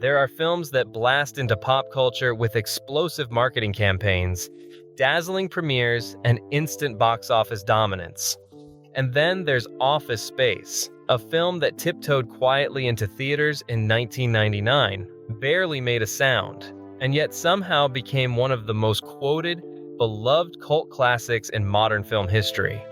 There are films that blast into pop culture with explosive marketing campaigns, dazzling premieres, and instant box office dominance. And then there's Office Space, a film that tiptoed quietly into theaters in 1999, barely made a sound, and yet somehow became one of the most quoted, beloved cult classics in modern film history.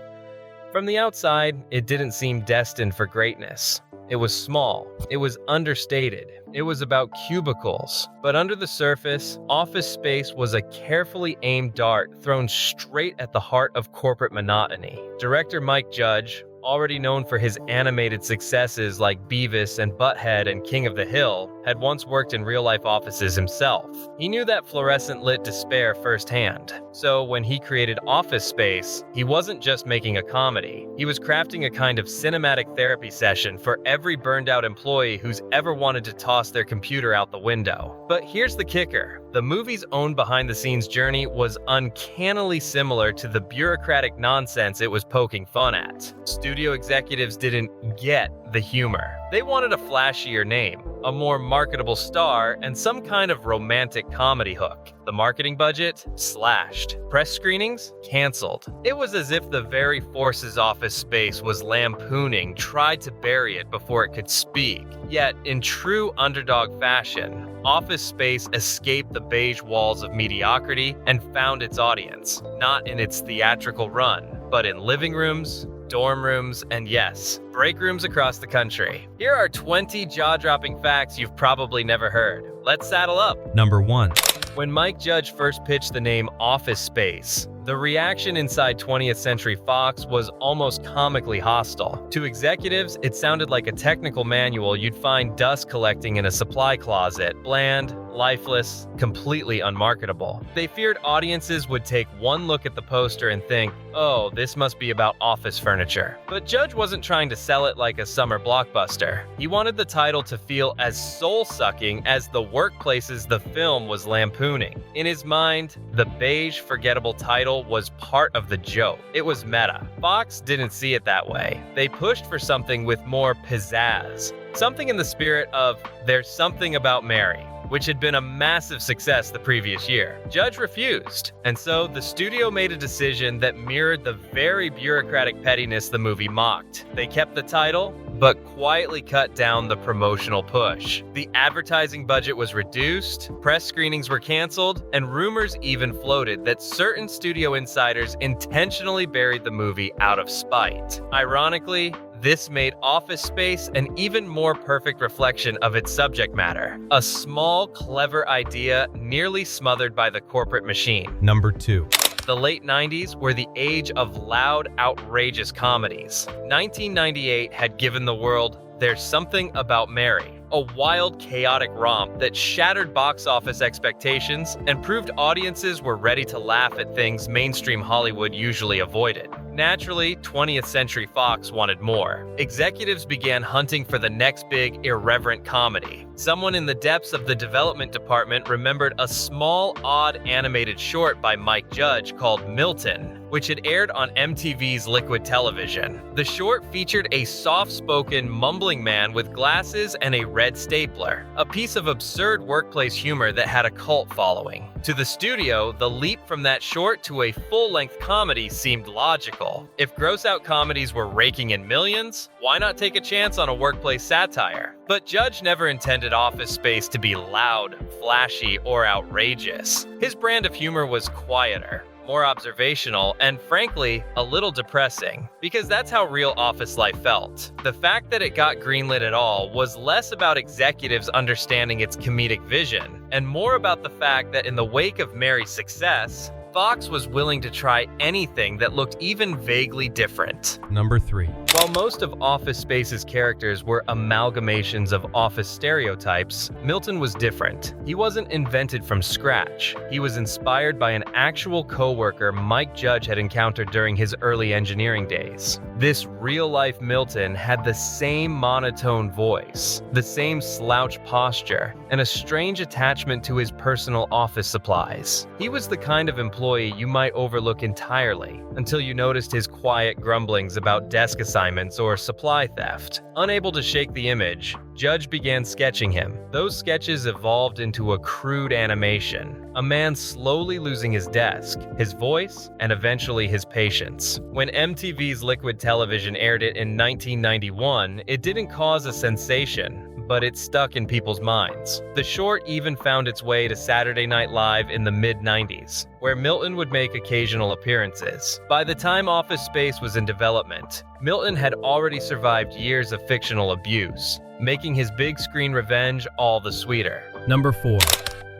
From the outside, it didn't seem destined for greatness. It was small, it was understated, it was about cubicles. But under the surface, Office Space was a carefully aimed dart thrown straight at the heart of corporate monotony. Director Mike Judge, already known for his animated successes like Beavis and Butthead and King of the Hill, had once worked in real-life offices himself. He knew that fluorescent-lit despair firsthand. So when he created Office Space, he wasn't just making a comedy. He was crafting a kind of cinematic therapy session for every burned-out employee who's ever wanted to toss their computer out the window. But here's the kicker. The movie's own behind-the-scenes journey was uncannily similar to the bureaucratic nonsense it was poking fun at. Studio executives didn't get the humor. They wanted a flashier name, a more marketable star, and some kind of romantic comedy hook. The marketing budget? Slashed. Press screenings? Canceled. It was as if the very forces Office Space was lampooning tried to bury it before it could speak. Yet, in true underdog fashion, Office Space escaped the beige walls of mediocrity and found its audience, not in its theatrical run, but in living rooms, dorm rooms, and yes, break rooms across the country. Here are 20 jaw-dropping facts you've probably never heard. Let's saddle up. Number 1. When Mike Judge first pitched the name Office Space, the reaction inside 20th Century Fox was almost comically hostile. To executives, it sounded like a technical manual you'd find dust collecting in a supply closet, bland, lifeless, completely unmarketable. They feared audiences would take one look at the poster and think, oh, this must be about office furniture. But Judge wasn't trying to sell it like a summer blockbuster. He wanted the title to feel as soul-sucking as the workplaces the film was lampooning. In his mind, the beige, forgettable title was part of the joke. It was meta. Fox didn't see it that way. They pushed for something with more pizzazz. Something in the spirit of There's Something About Mary, which had been a massive success the previous year. Judge refused, and so the studio made a decision that mirrored the very bureaucratic pettiness the movie mocked. They kept the title, but quietly cut down the promotional push. The advertising budget was reduced, press screenings were canceled, and rumors even floated that certain studio insiders intentionally buried the movie out of spite. Ironically, this made Office Space an even more perfect reflection of its subject matter. A small, clever idea nearly smothered by the corporate machine. Number 2. The late 90s were the age of loud, outrageous comedies. 1998 had given the world There's Something About Mary, a wild, chaotic romp that shattered box office expectations and proved audiences were ready to laugh at things mainstream Hollywood usually avoided. Naturally, 20th Century Fox wanted more. Executives began hunting for the next big, irreverent comedy. Someone in the depths of the development department remembered a small, odd animated short by Mike Judge called Milton, which had aired on MTV's Liquid Television. The short featured a soft-spoken, mumbling man with glasses and a red stapler, a piece of absurd workplace humor that had a cult following. To the studio, the leap from that short to a full-length comedy seemed logical. If gross-out comedies were raking in millions, why not take a chance on a workplace satire? But Judge never intended Office Space to be loud, flashy, or outrageous. His brand of humor was quieter, more observational, and frankly, a little depressing, because that's how real office life felt. The fact that it got greenlit at all was less about executives understanding its comedic vision, and more about the fact that in the wake of Mary's success, Fox was willing to try anything that looked even vaguely different. Number 3. While most of Office Space's characters were amalgamations of office stereotypes, Milton was different. He wasn't invented from scratch. He was inspired by an actual coworker Mike Judge had encountered during his early engineering days. This real-life Milton had the same monotone voice, the same slouch posture, and a strange attachment to his personal office supplies. He was the kind of employee employee you might overlook entirely, until you noticed his quiet grumblings about desk assignments or supply theft. Unable to shake the image, Judge began sketching him. Those sketches evolved into a crude animation, a man slowly losing his desk, his voice, and eventually his patience. When MTV's Liquid Television aired it in 1991, it didn't cause a sensation, but it stuck in people's minds. The short even found its way to Saturday Night Live in the mid-90s, where Milton would make occasional appearances. By the time Office Space was in development, Milton had already survived years of fictional abuse, making his big screen revenge all the sweeter. Number 4.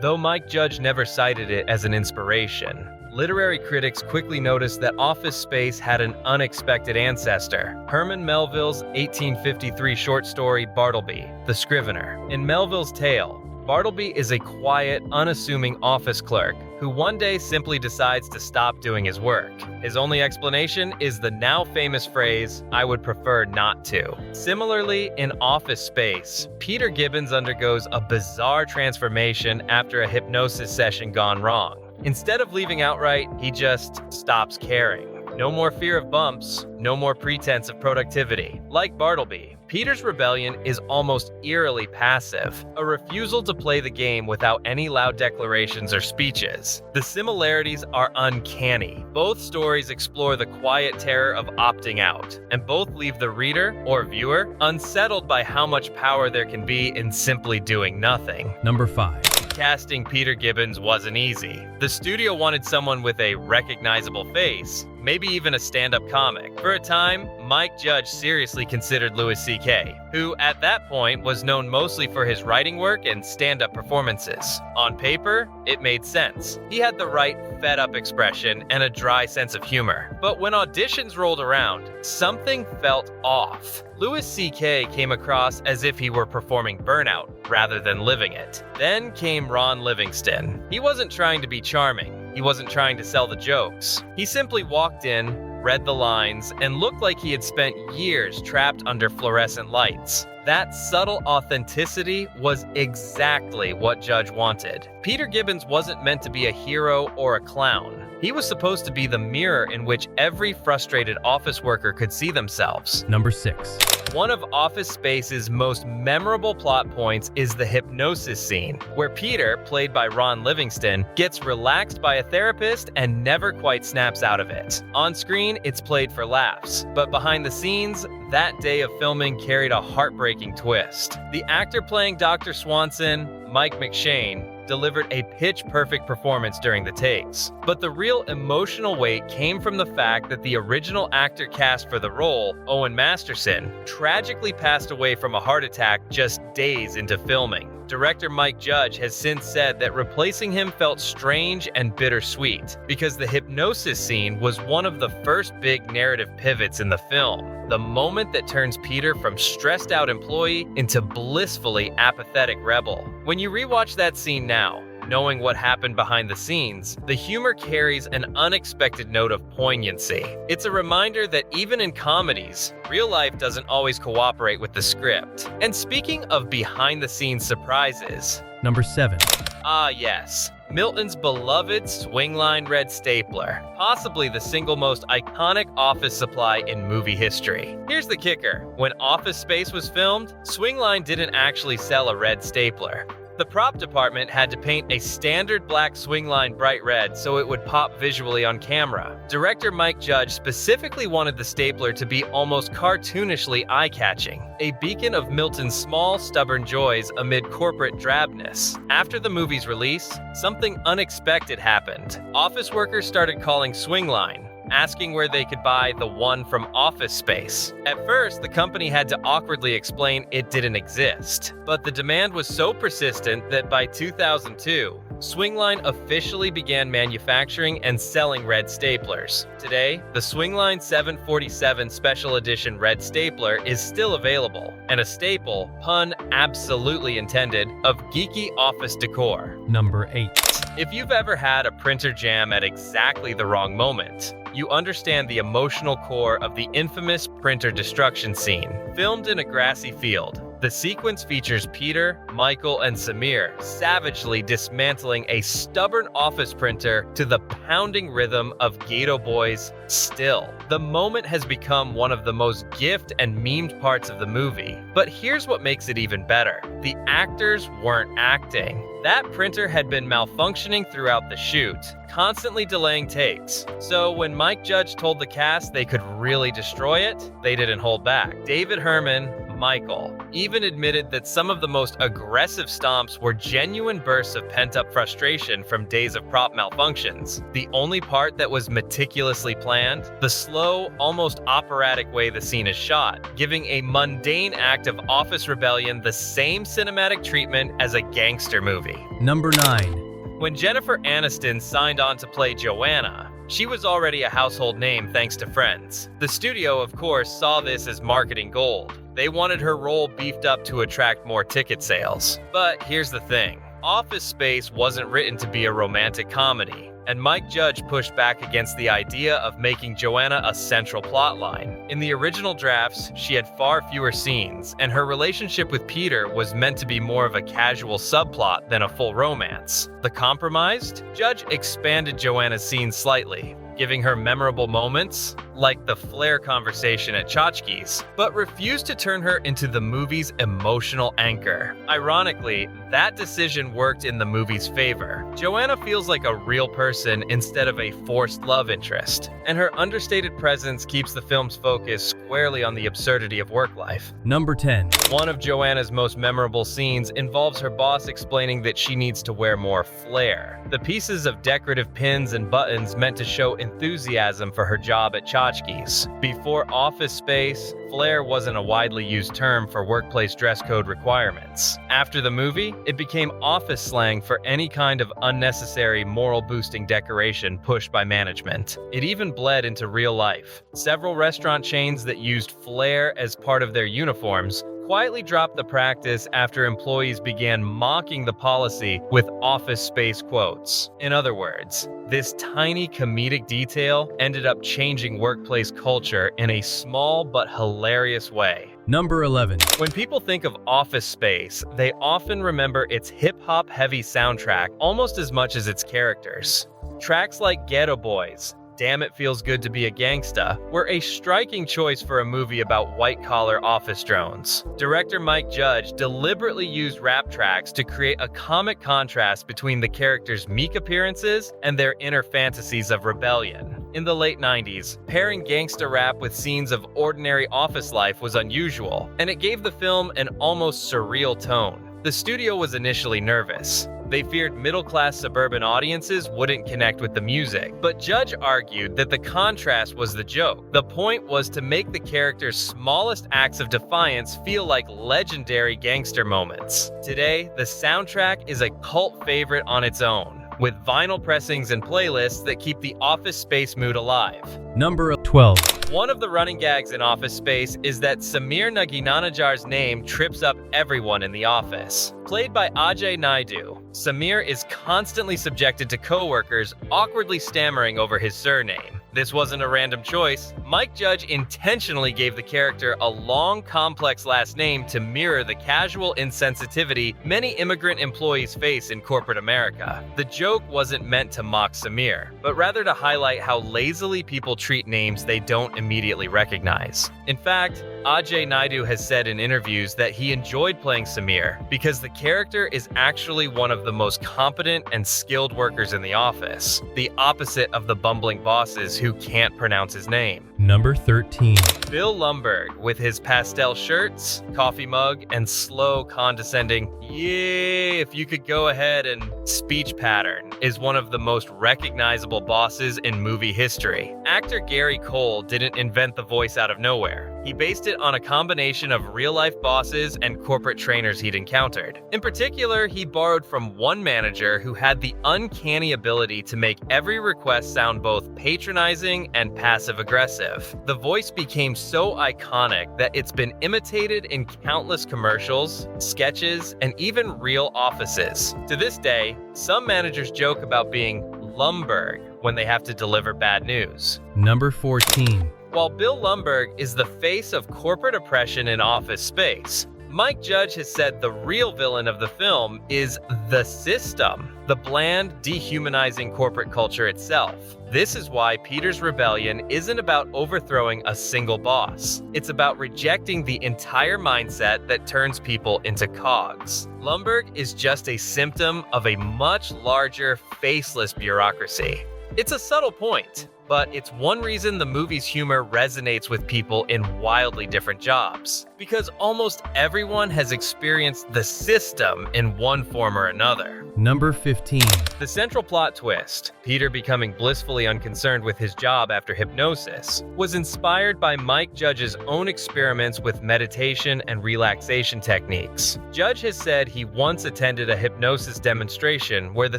Though Mike Judge never cited it as an inspiration, literary critics quickly noticed that Office Space had an unexpected ancestor: Herman Melville's 1853 short story Bartleby, the Scrivener. In Melville's tale, Bartleby is a quiet, unassuming office clerk who one day simply decides to stop doing his work. His only explanation is the now famous phrase, "I would prefer not to." Similarly, in Office Space, Peter Gibbons undergoes a bizarre transformation after a hypnosis session gone wrong. Instead of leaving outright, he just stops caring. No more fear of bumps, no more pretense of productivity. Like Bartleby, Peter's rebellion is almost eerily passive, a refusal to play the game without any loud declarations or speeches. The similarities are uncanny. Both stories explore the quiet terror of opting out, and both leave the reader, or viewer, unsettled by how much power there can be in simply doing nothing. Number 5. Casting Peter Gibbons wasn't easy. The studio wanted someone with a recognizable face, maybe even a stand-up comic. For a time, Mike Judge seriously considered Louis C.K., who at that point was known mostly for his writing work and stand-up performances. On paper, it made sense. He had the right fed-up expression and a dry sense of humor. But when auditions rolled around, something felt off. Louis C.K. came across as if he were performing Burnout rather than living it. Then came Ron Livingston. He wasn't trying to be charming. He wasn't trying to sell the jokes. He simply walked in, read the lines, and looked like he had spent years trapped under fluorescent lights. That subtle authenticity was exactly what Judge wanted. Peter Gibbons wasn't meant to be a hero or a clown. He was supposed to be the mirror in which every frustrated office worker could see themselves. Number 6. One of Office Space's most memorable plot points is the hypnosis scene, where Peter, played by Ron Livingston, gets relaxed by a therapist and never quite snaps out of it. On screen, it's played for laughs, but behind the scenes, that day of filming carried a heartbreaking twist. The actor playing Dr. Swanson, Mike McShane, delivered a pitch-perfect performance during the takes. But the real emotional weight came from the fact that the original actor cast for the role, Owen Masterson, tragically passed away from a heart attack just days into filming. Director Mike Judge has since said that replacing him felt strange and bittersweet, because the hypnosis scene was one of the first big narrative pivots in the film. The moment that turns Peter from stressed out employee into blissfully apathetic rebel. When you rewatch that scene now, knowing what happened behind the scenes, the humor carries an unexpected note of poignancy. It's a reminder that even in comedies, real life doesn't always cooperate with the script. And speaking of behind-the-scenes surprises... Number 7. Ah yes, Milton's beloved Swingline red stapler, possibly the single most iconic office supply in movie history. Here's the kicker: when Office Space was filmed, Swingline didn't actually sell a red stapler. The prop department had to paint a standard black Swingline bright red so it would pop visually on camera. Director Mike Judge specifically wanted the stapler to be almost cartoonishly eye-catching, a beacon of Milton's small, stubborn joys amid corporate drabness. After the movie's release, something unexpected happened. Office workers started calling Swingline, asking where they could buy the one from Office Space. At first, the company had to awkwardly explain it didn't exist, but the demand was so persistent that by 2002, Swingline officially began manufacturing and selling red staplers. Today, the Swingline 747 Special Edition red stapler is still available, and a staple, pun absolutely intended, of geeky office decor. Number 8. If you've ever had a printer jam at exactly the wrong moment, you understand the emotional core of the infamous printer destruction scene. Filmed in a grassy field, The sequence features Peter, Michael, and Samir savagely dismantling a stubborn office printer to the pounding rhythm of Gato Boy's Still. The moment has become one of the most gifted and memed parts of the movie. But here's what makes it even better. The actors weren't acting. That printer had been malfunctioning throughout the shoot, constantly delaying takes. So when Mike Judge told the cast they could really destroy it, they didn't hold back. David Herman, Michael, even admitted that some of the most aggressive stomps were genuine bursts of pent-up frustration from days of prop malfunctions. The only part that was meticulously planned, the slow, almost operatic way the scene is shot, giving a mundane act of office rebellion the same cinematic treatment as a gangster movie. Number 9. When Jennifer Aniston signed on to play Joanna, she was already a household name thanks to Friends. The studio, of course, saw this as marketing gold. They wanted her role beefed up to attract more ticket sales. But here's the thing. Office Space wasn't written to be a romantic comedy, and Mike Judge pushed back against the idea of making Joanna a central plotline. In the original drafts, she had far fewer scenes, and her relationship with Peter was meant to be more of a casual subplot than a full romance. The compromised? Judge expanded Joanna's scenes slightly, giving her memorable moments, like the Flair conversation at Tchotchke's, but refused to turn her into the movie's emotional anchor. Ironically, that decision worked in the movie's favor. Joanna feels like a real person instead of a forced love interest, and her understated presence keeps the film's focus squarely on the absurdity of work life. Number 10. One of Joanna's most memorable scenes involves her boss explaining that she needs to wear more flair. The pieces of decorative pins and buttons meant to show enthusiasm for her job at Tchotchke's. Before Office Space, flair wasn't a widely used term for workplace dress code requirements. After the movie, it became office slang for any kind of unnecessary moral-boosting decoration pushed by management. It even bled into real life. Several restaurant chains that used flair as part of their uniforms quietly dropped the practice after employees began mocking the policy with Office Space quotes. In other words, this tiny comedic detail ended up changing workplace culture in a small but hilarious way. Number 11. When people think of Office Space, they often remember its hip-hop heavy soundtrack almost as much as its characters. Tracks like Ghetto Boys, Damn It Feels Good to Be a Gangsta were a striking choice for a movie about white-collar office drones. Director Mike Judge deliberately used rap tracks to create a comic contrast between the characters' meek appearances and their inner fantasies of rebellion. In the late 90s, pairing gangsta rap with scenes of ordinary office life was unusual, and it gave the film an almost surreal tone. The studio was initially nervous. They feared middle-class suburban audiences wouldn't connect with the music, but Judge argued that the contrast was the joke. The point was to make the characters' smallest acts of defiance feel like legendary gangster moments. Today, the soundtrack is a cult favorite on its own, with vinyl pressings and playlists that keep the Office Space mood alive. Number 12. One of the running gags in Office Space is that Samir Naginar's name trips up everyone in the office. Played by Ajay Naidu, Samir is constantly subjected to coworkers awkwardly stammering over his surname. This wasn't a random choice. Mike Judge intentionally gave the character a long, complex last name to mirror the casual insensitivity many immigrant employees face in corporate America. The joke wasn't meant to mock Samir, but rather to highlight how lazily people treat names they don't immediately recognize. In fact, Ajay Naidu has said in interviews that he enjoyed playing Samir because the character is actually one of the most competent and skilled workers in the office, the opposite of the bumbling bosses who can't pronounce his name. Number 13. Bill Lumbberg, with his pastel shirts, coffee mug, and slow, condescending, "Yeah, if you could go ahead" and speech pattern, is one of the most recognizable bosses in movie history. Actor Gary Cole didn't invent the voice out of nowhere. He based it on a combination of real-life bosses and corporate trainers he'd encountered. In particular, he borrowed from one manager who had the uncanny ability to make every request sound both patronizing and passive-aggressive. The voice became so iconic that it's been imitated in countless commercials, sketches, and even real offices. To this day, some managers joke about being Lumbberg when they have to deliver bad news. Number 14. While Bill Lumbberg is the face of corporate oppression in Office Space, Mike Judge has said the real villain of the film is the system, the bland, dehumanizing corporate culture itself. This is why Peter's rebellion isn't about overthrowing a single boss. It's about rejecting the entire mindset that turns people into cogs. Lumbberg is just a symptom of a much larger, faceless bureaucracy. It's a subtle point, but it's one reason the movie's humor resonates with people in wildly different jobs. Because almost everyone has experienced the system in one form or another. Number 15. The central plot twist, Peter becoming blissfully unconcerned with his job after hypnosis, was inspired by Mike Judge's own experiments with meditation and relaxation techniques. Judge has said he once attended a hypnosis demonstration where the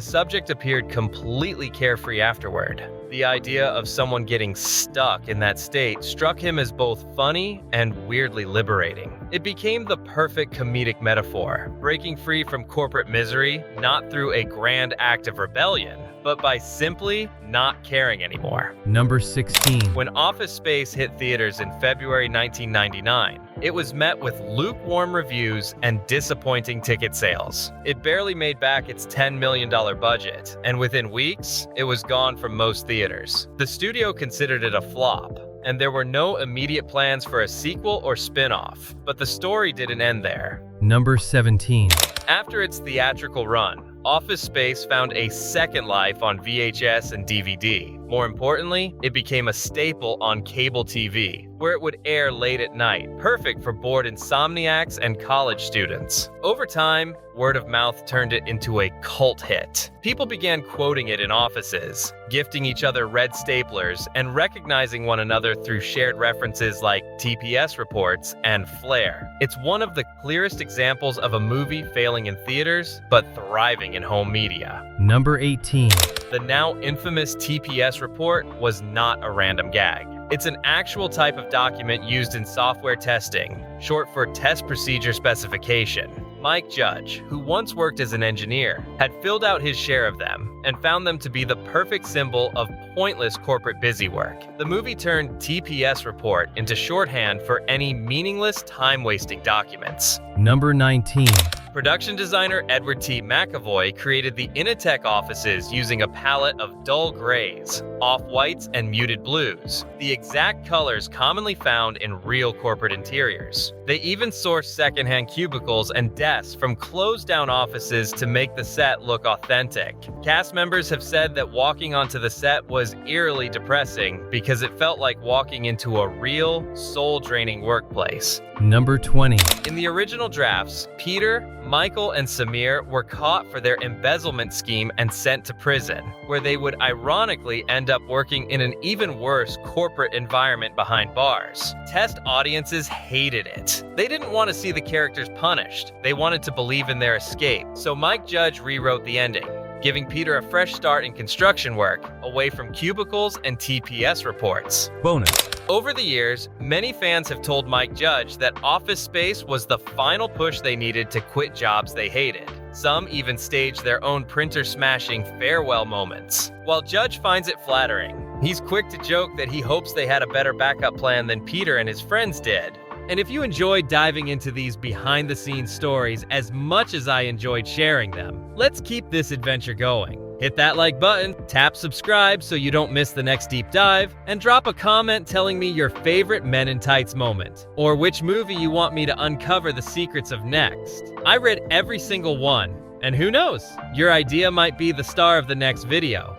subject appeared completely carefree afterward. The idea of someone getting stuck in that state struck him as both funny and weirdly liberating. It became the perfect comedic metaphor, breaking free from corporate misery not through a grand act of rebellion, but by simply not caring anymore. Number 16. When Office Space hit theaters in February 1999, it was met with lukewarm reviews and disappointing ticket sales. It barely made back its $10 million budget, and within weeks, it was gone from most theaters. The studio considered it a flop, and there were no immediate plans for a sequel or spin-off, but the story didn't end there. Number 17. After its theatrical run, Office Space found a second life on VHS and DVD. More importantly, it became a staple on cable TV, where it would air late at night, perfect for bored insomniacs and college students. Over time, word of mouth turned it into a cult hit. People began quoting it in offices, gifting each other red staplers, and recognizing one another through shared references like TPS reports and flair. It's one of the clearest examples of a movie failing in theaters, but thriving in home media. Number 18. The now infamous TPS report was not a random gag. It's an actual type of document used in software testing, short for Test Procedure Specification. Mike Judge, who once worked as an engineer, had filled out his share of them and found them to be the perfect symbol of pointless corporate busywork. The movie turned TPS report into shorthand for any meaningless, time-wasting documents. Number 19. Production designer Edward T. McAvoy created the Initech offices using a palette of dull grays, off-whites, and muted blues, the exact colors commonly found in real corporate interiors. They even sourced secondhand cubicles and desks from closed-down offices to make the set look authentic. Cast members have said that walking onto the set was eerily depressing because it felt like walking into a real, soul-draining workplace. Number 20. In the original drafts, Peter, Michael, and Samir were caught for their embezzlement scheme and sent to prison, where they would ironically end up working in an even worse corporate environment behind bars. Test audiences hated it. They didn't want to see the characters punished. They wanted to believe in their escape. So Mike Judge rewrote the ending, giving Peter a fresh start in construction work, away from cubicles and TPS reports. Bonus. Over the years, many fans have told Mike Judge that Office Space was the final push they needed to quit jobs they hated. Some even staged their own printer-smashing farewell moments. While Judge finds it flattering, he's quick to joke that he hopes they had a better backup plan than Peter and his friends did. And if you enjoyed diving into these behind-the-scenes stories as much as I enjoyed sharing them, let's keep this adventure going. Hit that like button, tap subscribe so you don't miss the next deep dive, and drop a comment telling me your favorite Men in Tights moment, or which movie you want me to uncover the secrets of next. I read every single one, and who knows, your idea might be the star of the next video.